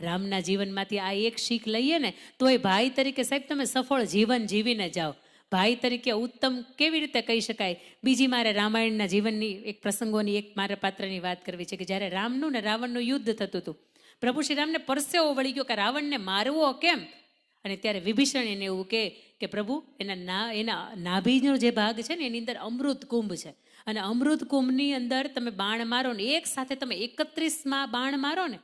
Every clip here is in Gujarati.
રામના જીવનમાંથી આ એક શીખ લઈએ ને તો એ ભાઈ તરીકે સાહેબ તમે સફળ જીવન જીવીને જાઓ. ભાઈ તરીકે ઉત્તમ કેવી રીતે કહી શકાય. બીજી મારે રામાયણના જીવનની એક પ્રસંગોની એક મારા પાત્રની વાત કરવી છે કે જ્યારે રામનું ને રાવણનું યુદ્ધ થતું હતું, પ્રભુ શ્રી રામને પરસેવો વળી ગયો કે રાવણને મારવો કેમ. અને ત્યારે વિભીષણ એને એવું કે પ્રભુ એના નાભીનો જે ભાગ છે ને એની અંદર અમૃત કુંભ છે, અને અમૃત કુંભની અંદર તમે બાણ મારો ને એક સાથે તમે 31માં બાણ મારો ને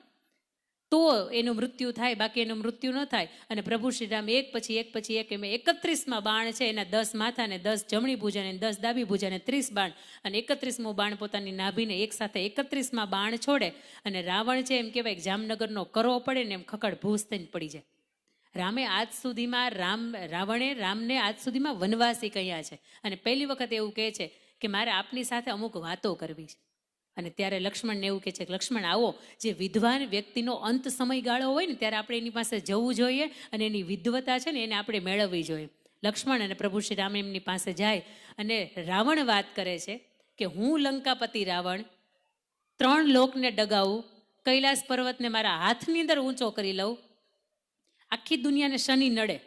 તો એનું મૃત્યુ થાય, બાકી એનું મૃત્યુ ન થાય. અને પ્રભુ શ્રીરામ એક પછી એક એમ 31માં બાણ છે એના 10 માથા ને 10 જમણી ભુજા ને 10 ડાબી ભુજા ને 30 બાણ, અને 31મું બાણ પોતાની નાભીને એક સાથે 31માં બાણ છોડે. અને રાવણ છે એમ કહેવાય જામનગરનો કરો પડે ને એમ ખકડ ભૂસ થઈને પડી જાય. રામે આજ સુધીમાં રાવણે રામને આજ સુધીમાં વનવાસી કહ્યા છે, અને પહેલી વખત એવું કહે છે કે મારે આપની સાથે અમુક વાતો કરવી છે. અને ત્યારે લક્ષ્મણને એવું કહે છે કે લક્ષ્મણ આવો, જે વિદ્વાન વ્યક્તિનો અંત સમયગાળો હોય ને ત્યારે આપણે એની પાસે જવું જોઈએ, અને એની વિદ્વતા છે ને એને આપણે મેળવવી જોઈએ. લક્ષ્મણ અને પ્રભુ શ્રી રામ એમની પાસે જાય, અને રાવણ વાત કરે છે કે હું લંકાપતિ રાવણ 3 લોકને ડગાવું, કૈલાસ પર્વતને મારા હાથની અંદર ઊંચો કરી લઉં, આખી દુનિયાને શનિ નડે,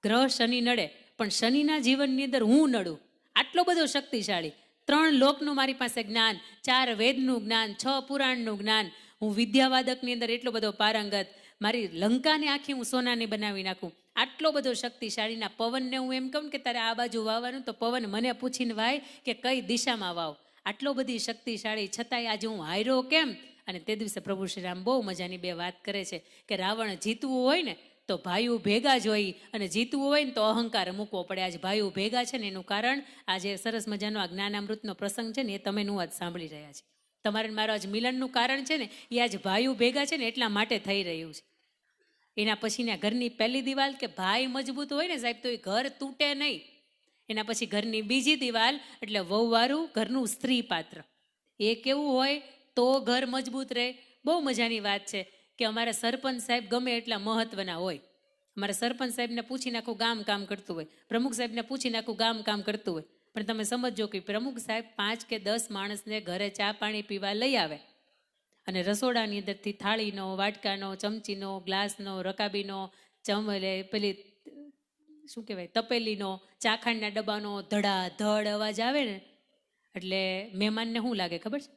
ગ્રહ શનિ નડે, પણ શનિના જીવનની અંદર હું નડું, આટલો બધો શક્તિશાળી, 3 લોકનું મારી પાસે જ્ઞાન, 4 વેદનું જ્ઞાન, 6 પુરાણનું જ્ઞાન, હું વિદ્યાવાદકની અંદર એટલો બધો પારંગત, મારી લંકાને આખી હું સોનાની બનાવી નાખું, આટલો બધો શક્તિશાળીના પવનને હું એમ કહું કે તારે આ બાજુ વાવવાનું તો પવન મને પૂછીને વાય કે કઈ દિશામાં વાવ, આટલો બધી શક્તિશાળી છતાંય આજે હું હાર્યો કેમ. અને તે દિવસે પ્રભુ શ્રી રામ બહુ મજાની 2 વાત કરે છે કે રાવણ જીતવું હોય ને તો ભાઈઓ ભેગા જ હોય, અને જીતવું હોય ને તો અહંકાર મૂકવો પડે. આજ ભાઈઓ ભેગા છે ને એનું કારણ આજે સરસ મજાનો આ જ્ઞાનામૃતનો પ્રસંગ છે ને એ તમે હું આજ સાંભળી રહ્યા છે. તમારે મારો આજ મિલનનું કારણ છે ને એ આજ ભાઈઓ ભેગા છે ને એટલા માટે થઈ રહ્યું છે. એના પછીના ઘરની પહેલી દિવાલ કે ભાઈ મજબૂત હોય ને સાહેબ તો એ ઘર તૂટે નહીં. એના પછી ઘરની બીજી દિવાલ એટલે વહુવારું ઘરનું સ્ત્રી પાત્ર, એ કેવું હોય તો ઘર મજબૂત રહે. બહુ મજાની વાત છે કે અમારા સરપંચ સાહેબ ગમે એટલા મહત્વના હોય, અમારા સરપંચ સાહેબને પૂછીને આખું ગામ કામ કરતું હોય, પ્રમુખ સાહેબને પૂછીને આખું ગામ કામ કરતું હોય, પણ તમે સમજો કે પ્રમુખ સાહેબ 5 કે 10 માણસને ઘરે ચા પાણી પીવા લઈ આવે, અને રસોડાની અંદરથી થાળીનો, વાટકાનો, ચમચીનો, ગ્લાસનો, રકાબીનો, પેલી શું કહેવાય તપેલીનો, ચાખાંડના ડબ્બાનો ધડાધડ અવાજ આવે ને એટલે મહેમાનને શું લાગે ખબર છે,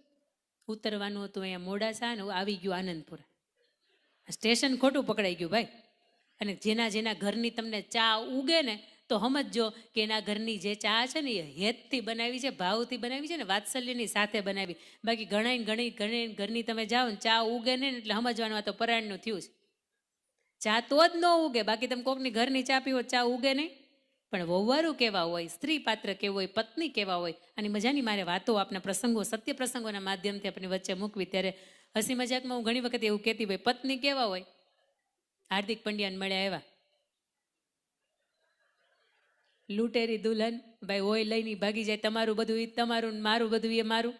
ઉતરવાનું હતું અહીંયા મોડાસા ને આવી ગયું આનંદપુર, સ્ટેશન ખોટું પકડાઈ ગયું ભાઈ. અને જેના ઘરની તમને ચા ઉગે ને તો સમજો કે એના ઘરની જે ચા છે ને એ હેતથી બનાવી છે, ભાવથી બનાવી છે ને વાત્સલ્યની સાથે બનાવી. બાકી ઘણી ઘરની તમે જાઓ ને ચા ઉગે નહીં એટલે સમજવાનું આ તો પરાયણનું થયું છે. ચા તો જ ન ઉગે, બાકી તમે કોકની ઘરની ચા પીવો ચા ઉગે નહીં. પણ વહુવારું કેવા હોય, સ્ત્રી પાત્ર કેવું હોય, પત્ની કેવા હોય, અને મજાની મારે વાતો આપના પ્રસંગો, સત્ય પ્રસંગોના માધ્યમથી આપણી વચ્ચે મૂકવી. ત્યારે હસી મજાકમાં હું ઘણી વખત એવું કહેતી ભાઈ પત્ની કેવા હોય. હાર્દિક પંડ્યાને મળ્યા એવા લૂંટેરી દુલ્હન ભાઈ હોય લઈને ભાગી જાય, તમારું બધું એ તમારું, મારું બધું એ મારું,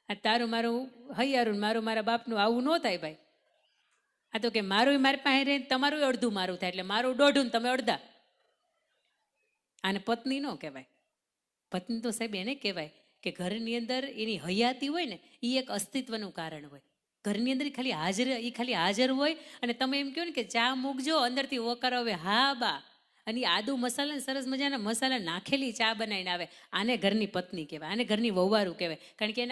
આ તારું મારું હૈયારું, મારું મારા બાપનું, આવું ન થાય ભાઈ. આ તો કે મારું મારી પાસે રહે, તમારું અડધું મારું થાય, એટલે મારું દોઢું ને તમે અડધા. આને પત્ની ન કહેવાય. પત્ની તો સાહેબ એને કહેવાય કે ઘરની અંદર એની હયાતી હોય ને એ એક અસ્તિત્વનું કારણ હોય. ઘરની અંદર ખાલી હાજર હોય, અને તમે એમ કહો ને કે ચા મૂકજો અંદરથી વકારો આવે હા બા, અને આદુ મસાલા સરસ મજાના મસાલા નાખેલી ચા બનાવીને આવે, આને ઘરની પત્ની કહેવાય, આને ઘરની વહુવારું કહેવાય. કારણ કે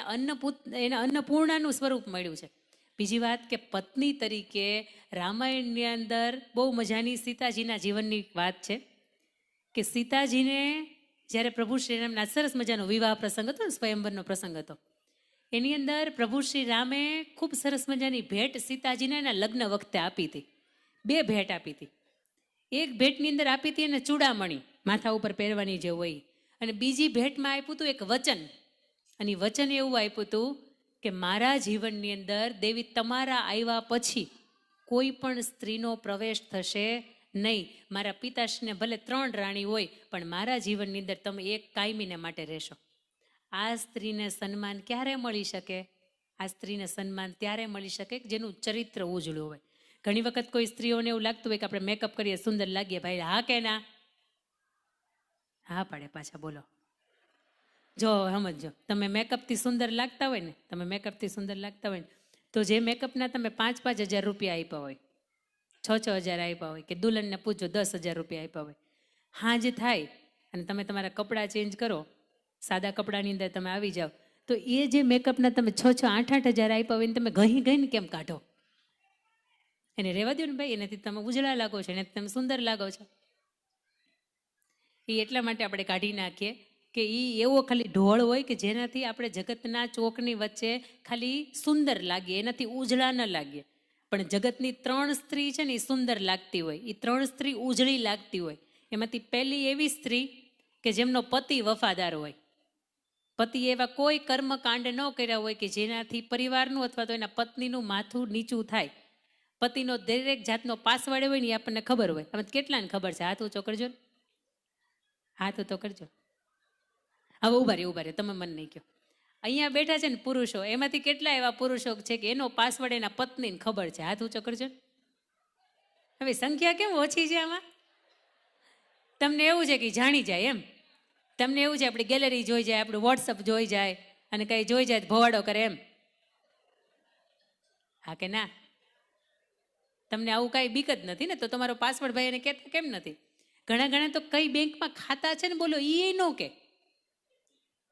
એને અન્નપૂર્ણાનું સ્વરૂપ મળ્યું છે. બીજી વાત કે પત્ની તરીકે રામાયણની અંદર બહુ મજાની સીતાજીના જીવનની વાત છે કે સીતાજીને જ્યારે પ્રભુ શ્રીરામના સરસ મજાનો વિવાહ પ્રસંગ હતો ને, સ્વયંવરનો પ્રસંગ હતો, એની અંદર પ્રભુ શ્રી રામે ખૂબ સરસ મજાની ભેટ સીતાજીને એના લગ્ન વખતે આપી હતી. 2 ભેટ આપી હતી. એક ભેટની અંદર આપી હતી એને ચૂડામણી માથા ઉપર પહેરવાની જે હોય, અને બીજી ભેટમાં આપ્યું હતું એક વચન, અને વચન એવું આપ્યું હતું કે મારા જીવનની અંદર દેવી તમારા આવ્યા પછી કોઈ પણ સ્ત્રીનો પ્રવેશ થશે નહીં. મારા પિતાશ્રીને ભલે 3 રાણી હોય પણ મારા જીવનની અંદર તમે એક કાયમીને માટે રહેશો. આ સ્ત્રીને સન્માન ક્યારે મળી શકે? આ સ્ત્રીને સન્માન ત્યારે મળી શકે જેનું ચરિત્ર ઉજળું હોય. ઘણી વખત કોઈ સ્ત્રીઓને એવું લાગતું હોય કે આપણે મેકઅપ કરીએ સુંદર લાગીએ, ભાઈ હા કે ના? હા પાડે પાછા બોલો. જો સમજો તમે મેકઅપથી સુંદર લાગતા હોય ને, તો જે મેકઅપના તમે 5,000 રૂપિયા આપ્યા હોય, 6,000 આપ્યા હોય, કે દુલ્હનને પૂછો 10,000 રૂપિયા આપ્યા હોય, હાંજ થાય અને તમે તમારા કપડાં ચેન્જ કરો, સાદા કપડાની અંદર તમે આવી જાઓ, તો એ જે મેકઅપના તમે 6,000-8,000 આપ્યા હોય ને તમે ગઈને કેમ કાઢો? એને રહેવા દો ને ભાઈ, એનાથી તમે ઉજળા લાગો છો, એનાથી તમે સુંદર લાગો છો. એ એટલા માટે આપણે કાઢી નાખીએ કે એ એવો ખાલી ઢોળ હોય કે જેનાથી આપણે જગતના ચોકની વચ્ચે ખાલી સુંદર લાગીએ, એનાથી ઉજળા ન લાગીએ. પણ જગતની 3 સ્ત્રી છે ને એ સુંદર લાગતી હોય, એ 3 સ્ત્રી ઉજળી લાગતી હોય. એમાંથી પહેલી એવી સ્ત્રી કે જેમનો પતિ વફાદાર હોય, પતિ એવા કોઈ કર્મકાંડ ન કર્યા હોય કે જેનાથી પરિવારનું અથવા તો એના પત્નીનું માથું નીચું થાય. પતિનો દરેક જાતનો પાસવર્ડ હોય ને એ આપણને ખબર હોય. અમે કેટલાને ખબર છે? હાથ ઊંચો કરજો, હાથ ઊંચો કરજો. હવે ઉભા રહ્યો, તમે મને નહીં કહો. અહીંયા બેઠા છે ને પુરુષો, એમાંથી કેટલા એવા પુરુષો છે કે એનો પાસવર્ડ એના પત્નીને ખબર છે? હાથ ઊંચો કરજો. હવે સંખ્યા કેમ ઓછી છે આમાં? તમને એવું છે કે જાણી જાય એમ, તમને એવું છે આપણી ગેલેરી જોઈ જાય, આપણું વોટ્સઅપ જોઈ જાય અને કંઈ જોઈ જાય ભવાડો કરે એમ? હા કે ના? તમને આવું કાંઈ બીક જ નથી ને? તો તમારો પાસવર્ડ ભાઈ એને કહેતા કેમ નથી? ઘણા તો કઈ બેંકમાં ખાતા છે ને બોલો એ ન કે,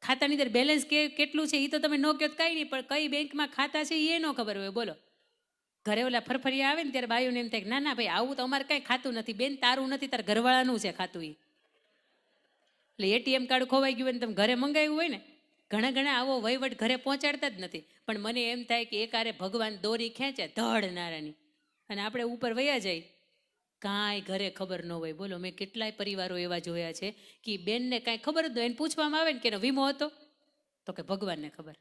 ખાતાની અંદર બેલેન્સ કેટલું છે એ તો તમે ન કહો તો કાંઈ નહીં, પણ કઈ બેંકમાં ખાતા છે એ ન ખબર હોય. બોલો, ઘરે ઓલા ફરફરિયા આવે ને ત્યારે બાયુને એમ થાય ના ભાઈ આવું તો અમારે કાંઈ ખાતું નથી. બેન તારું નથી, તાર ઘરવાળાનું છે ખાતું. એ એટલે એટીએમ કાર્ડ ખોવાઈ ગયું હોય ને તમે ઘરે મંગાવ્યું હોય ને, ઘણા આવો વહીવટ ઘરે પહોંચાડતા જ નથી. પણ મને એમ થાય કે એકારે ભગવાન દોરી ખેંચે ધડ નારાની અને આપણે ઉપર વયા જાય, કાંઈ ઘરે ખબર ન હોય. બોલો, મેં કેટલાય પરિવારો એવા જોયા છે કે બેનને કાંઈ ખબર જ ન હોય, એને પૂછવામાં આવે ને કે એનો વીમો હતો, તો કે ભગવાનને ખબર.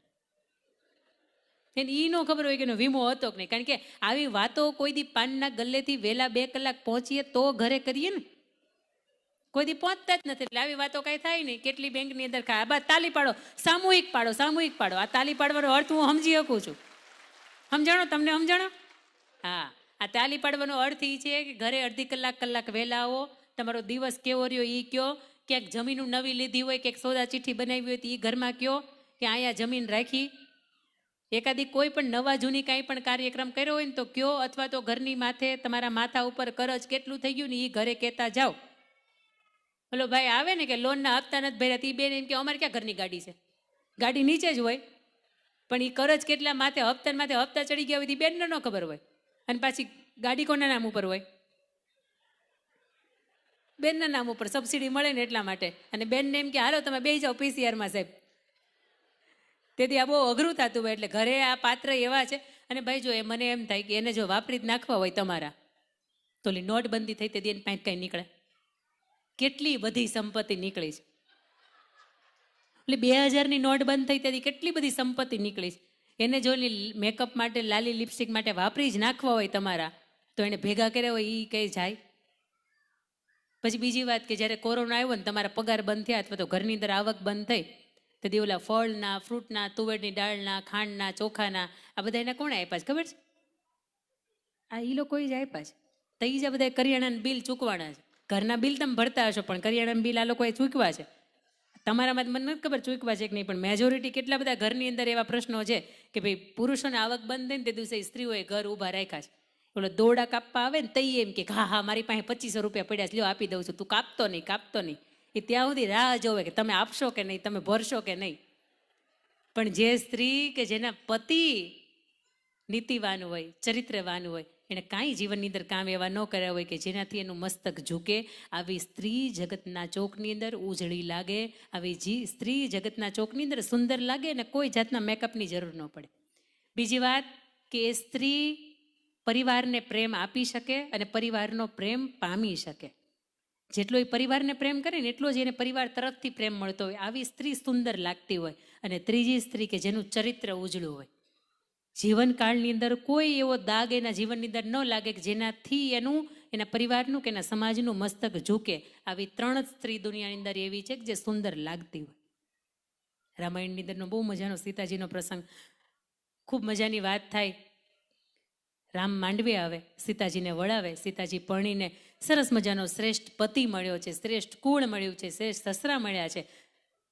એને એ ન ખબર હોય કે એનો વીમો હતો કે નહીં. કારણ કે આવી વાતો કોઈ દી પાનના ગલ્લેથી વહેલા 2 કલાક પહોંચીએ તો ઘરે કરીએ ને, કોઈ દી પહોંચતા જ નથી. એટલે આવી વાતો કાંઈ થાય નહીં. કેટલી બેંકની અંદર આ બા તાલી પાડો, સામૂહિક પાડો. આ તાલી પાડવાનો અર્થ હું સમજી શકું છું. સમજાણો? તમને સમજાણો? હા, આ તાલી પાડવાનો અર્થ એ છે કે ઘરે અડધી કલાક વહેલા આવો, તમારો દિવસ કેવો રહ્યો એ કયો, ક્યાંક જમીન નવી લીધી હોય, ક્યાંક સોદા ચિઠ્ઠી બનાવી હોય તો એ ઘરમાં કયો કે અહીંયા જમીન રાખી. એકાદી કોઈ પણ નવા જૂની કાંઈ પણ કાર્યક્રમ કર્યો હોય ને તો કયો, અથવા તો ઘરની માથે તમારા માથા ઉપર કરજ કેટલું થઈ ગયું ને એ ઘરે કહેતા જાઓ. બોલો ભાઈ આવે ને કે લોનના હપ્તા નથી ભર્યા, એ બેન એમ કે અમારે ક્યાં ઘરની ગાડી છે, ગાડી નીચે જ હોય. પણ એ કરજ કેટલા માથે હપ્તા ચડી ગયા હોય એ બેનને ન ખબર હોય. અને પાછી ગાડી કોના નામ ઉપર હોય? બેનના નામ ઉપર સબસિડી મળે ને એટલા માટે. અને બેનને એમ કે હાલો તમે બેસી જાઓ પીસીઆરમાં સાહેબ. તેથી આ બહુ અઘરું થતું હોય. એટલે ઘરે આ પાત્ર એવા છે. અને ભાઈ જો એ મને એમ થાય કે એને જો વાપરી જ નાખવા હોય તમારા, તો નોટબંધી થઈ તે એની પાસે કંઈ નીકળે? કેટલી બધી સંપત્તિ નીકળી છે. એટલે 2000ની નોટ બંધ થઈ તેથી કેટલી બધી સંપત્તિ નીકળી છે. એને જો મેકઅપ માટે, લાલી લિપસ્ટિક માટે વાપરી જ નાખવા હોય તમારા, તો એને ભેગા કર્યા હોય એ કઈ જાય? પછી બીજી વાત કે જ્યારે કોરોના આવ્યો ને તમારા પગાર બંધ થયા અથવા તો ઘરની અંદર આવક બંધ થઈ, તો ઓલા ફળના, ફ્રૂટના, તુવેરની દાળના, ખાંડના, ચોખાના આ બધા એને કોણે આપ્યા છે ખબર છે? આ એ લોકોએ જ આપ્યા છે. તો એ જ આ બધા કરિયાણાના બિલ ચૂકવાના છે. ઘરના બિલ તમે ભરતા હશો પણ કરિયાણાના બિલ આ લોકોએ ચૂકવા છે. તમારામાં મને નથી ખબર ચૂકવા છે કે નહીં, પણ મેજોરિટી કેટલા બધા ઘરની અંદર એવા પ્રશ્નો છે કે ભાઈ પુરુષોને આવક બંધ થાય ને તે દિવસે સ્ત્રીઓએ ઘર ઊભા રાખ્યા છે. ઓલો દોડા કાપવા આવે ને તઈ એમ કે હા મારી પાસે 2500 રૂપિયા પડ્યા છે, લ્યો આપી દઉં છું, તું કાપતો નહીં. એ ત્યાં સુધી રાહ જોવે કે તમે આપશો કે નહીં, તમે ભરશો કે નહીં. પણ જે સ્ત્રી કે જેના પતિ નીતિવાન હોય, ચરિત્રવાન હોય, એને કાંઈ જીવનની અંદર કામ એવા ન કર્યા હોય કે જેનાથી એનું મસ્તક ઝૂકે, આવી સ્ત્રી જગતના ચોકની અંદર ઉજળી લાગે, આવી સ્ત્રી જગતના ચોકની અંદર સુંદર લાગે અને કોઈ જાતના મેકઅપની જરૂર ન પડે. બીજી વાત કે એ સ્ત્રી પરિવારને પ્રેમ આપી શકે અને પરિવારનો પ્રેમ પામી શકે. જેટલો એ પરિવારને પ્રેમ કરે ને એટલો જ એને પરિવાર તરફથી પ્રેમ મળતો હોય. આવી સ્ત્રી સુંદર લાગતી હોય. અને ત્રીજી સ્ત્રી કે જેનું ચરિત્ર ઉજળું હોય, જીવનકાળની અંદર કોઈ એવો દાગ એના જીવનની અંદર ન લાગે કે જેનાથી એના પરિવારનું કે એના સમાજનું મસ્તક ઝૂકે. આવી 3 જ સ્ત્રી દુનિયાની અંદર એવી છે કે જે સુંદર લાગતી હોય. રામાયણની અંદરનો બહુ મજાનો સીતાજીનો પ્રસંગ, ખૂબ મજાની વાત થાય. રામ માંડવે આવે, સીતાજીને વળાવે, સીતાજી પરણીને સરસ મજાનો શ્રેષ્ઠ પતિ મળ્યો છે, શ્રેષ્ઠ કુળ મળ્યું છે, શ્રેષ્ઠ સસરા મળ્યા છે.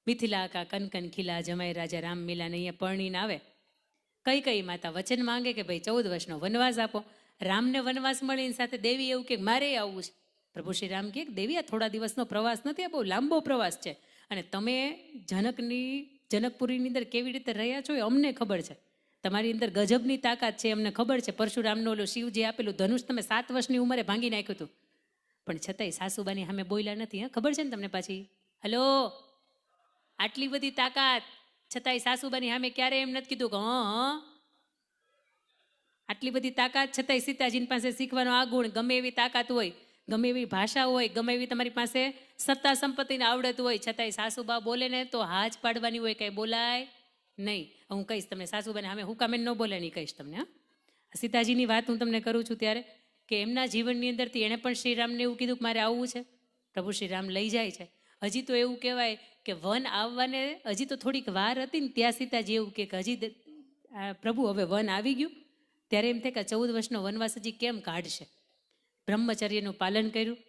મિથિલા કા કનકન ખીલા જમાઈ રાજા રામ મિલાને અહીંયા પરણીને આવે. કઈ માતા વચન માંગે કે ભાઈ 14 વર્ષનો વનવાસ આપો. રામને વનવાસ મળીને સાથે દેવી એવું કે મારે આવવું છે. પ્રભુ શ્રી રામ કહે દેવી આ થોડા દિવસનો પ્રવાસ નથી, આ બહુ લાંબો પ્રવાસ છે, અને તમે જનકપુરીની અંદર કેવી રીતે રહ્યા છો એ અમને ખબર છે. તમારી અંદર ગજબની તાકાત છે, અમને ખબર છે. પરશુરામનું ઓલું શિવજી આપેલું ધનુષ તમે 7 વર્ષની ઉંમરે ભાંગી નાખ્યું હતું, પણ છતાંય સાસુબાની સામે બોલ્યા નથી. હા, ખબર છે ને તમને પાછી? હલો, આટલી બધી તાકાત છતાંય સાસુબાની સામે ક્યારે એમ નથી કીધું કે હા. આટલી બધી તાકાત છતાંય સીતાજીની પાસે શીખવાનો આ ગુણ, ગમે એવી તાકાત હોય, ગમે એવી ભાષા હોય, ગમે એવી તમારી પાસે સત્તા સંપત્તિને આવડત હોય, છતાંય સાસુબા બોલે ને તો હાજ પાડવાની હોય, કંઈ બોલાય નહીં. હું કહીશ તમને સાસુબાને સામે હું કામે ન બોલે નહીં કહીશ તમને. હા, સીતાજીની વાત હું તમને કરું છું ત્યારે કે એમના જીવનની અંદરથી એણે પણ શ્રીરામને એવું કીધું કે મારે આવવું છે. પ્રભુ શ્રીરામ લઈ જાય છે. હજી તો એવું કહેવાય કે વન આવવાને હજી તો થોડીક વાર હતી ને ત્યાં સીતાજી એવું કે હજી પ્રભુ હવે વન આવી ગયું. ત્યારે એમ થાય કે 14 વર્ષનો વનવાસ હજી કેમ કાઢશે. બ્રહ્મચર્યનું પાલન કર્યું,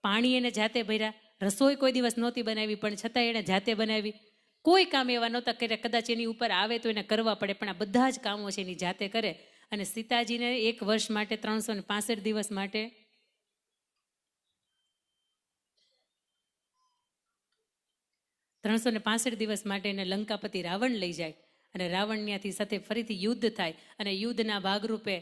પાણી એને જાતે ભર્યા, રસોઈ કોઈ દિવસ નહોતી બનાવી પણ છતાં એણે જાતે બનાવી. કોઈ કામ એવા નહોતા કર્યા, કદાચ એની ઉપર આવે તો એને કરવા પડે, પણ આ બધા જ કામો છે એની જાતે કરે. અને સીતાજીને 1 વર્ષ માટે 365 દિવસ માટે એને લંકાપતિ રાવણ લઈ જાય, અને રાવણ ત્યાંથી સાથે ફરીથી યુદ્ધ થાય, અને યુદ્ધના ભાગરૂપે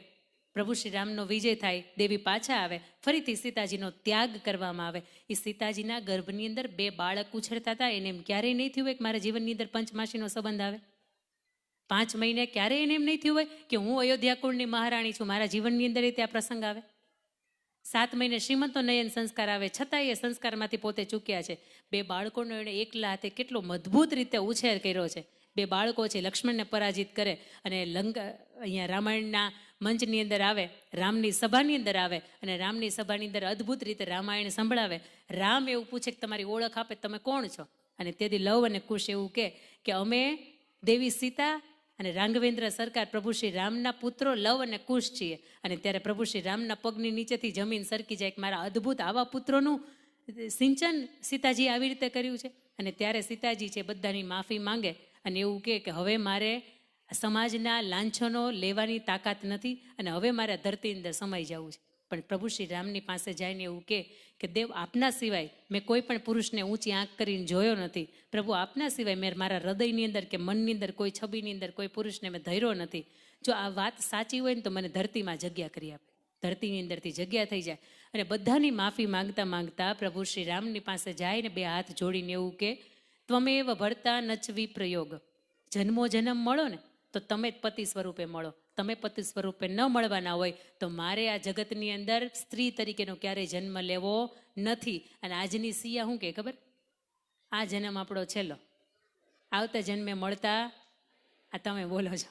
પ્રભુ શ્રી રામનો વિજય થાય, દેવી પાછા આવે, ફરીથી સીતાજીનો ત્યાગ કરવામાં આવે. એ સીતાજીના ગર્ભની અંદર 2 બાળક ઉછળતા હતા. એને એમ ક્યારેય નહીં થયું હોય કે મારા જીવનની અંદર પંચમાસીનો સંબંધ આવે. 5 મહિને ક્યારેય એને એમ નહીં થયું હોય કે હું અયોધ્યા કુળની મહારાણી છું, મારા જીવનની અંદર એ ત્યાં પ્રસંગ આવે. 7 મહિને શ્રીમંતો નયન સંસ્કાર આવે, છતાં એ સંસ્કારમાંથી પોતે ચૂક્યા છે. 2 બાળકોનો એણે એકલા હાથે કેટલો મજબૂત રીતે ઉછેર કર્યો છે. 2 બાળકો છે, લક્ષ્મણને પરાજિત કરે, અને અહીંયા રામાયણના મંચની અંદર આવે, રામની સભાની અંદર આવે, અને રામની સભાની અંદર અદ્ભુત રીતે રામાયણ સંભળાવે. રામ એવું પૂછે કે તમારી ઓળખ આપે, તમે કોણ છો? અને તેથી લવ અને કુશ એવું કે અમે દેવી સીતા અને રાઘવેન્દ્ર સરકાર પ્રભુ શ્રી રામના પુત્રો લવ અને કુશ છીએ. અને ત્યારે પ્રભુ શ્રી રામના પગની નીચેથી જમીન સરકી જાય કે મારા અદ્ભુત આવા પુત્રોનું સિંચન સીતાજી આવી રીતે કર્યું છે. અને ત્યારે સીતાજી છે બધાની માફી માંગે, અને એવું કે હવે મારે સમાજના લાંછનો લેવાની તાકાત નથી, અને હવે મારે ધરતી અંદર સમાઈ જવું છે. પણ પ્રભુ શ્રી રામની પાસે જઈને એવું કે દેવ આપના સિવાય મેં કોઈ પણ પુરુષને ઊંચી આંખ કરીને જોયો નથી. પ્રભુ આપના સિવાય મેં મારા હૃદયની અંદર કે મનની અંદર કોઈ છબીની અંદર કોઈ પુરુષને મેં ધર્યો નથી. જો આ વાત સાચી હોય ને તો મને ધરતીમાં જગ્યા કરી આપે. ધરતીની અંદરથી જગ્યા થઈ જાય. અને બધાની માફી માંગતા માંગતા પ્રભુ શ્રી રામની પાસે જાય ને 2 હાથ જોડીને એવું કે ત્વમેવ ભર્તા નચવી પ્રયોગ. જન્મો જન્મ મળો ને તો તમે જ પતિ સ્વરૂપે મળો. તમે પતિ સ્વરૂપે ન મળવાના હોય તો મારે આ જગતની અંદર સ્ત્રી તરીકેનો ક્યારેય જન્મ લેવો નથી. અને આજની સિયા શું કે ખબર? આ જન્મ આપણો છેલ્લો, આવતા જન્મે મળતા. આ તમે બોલો છો.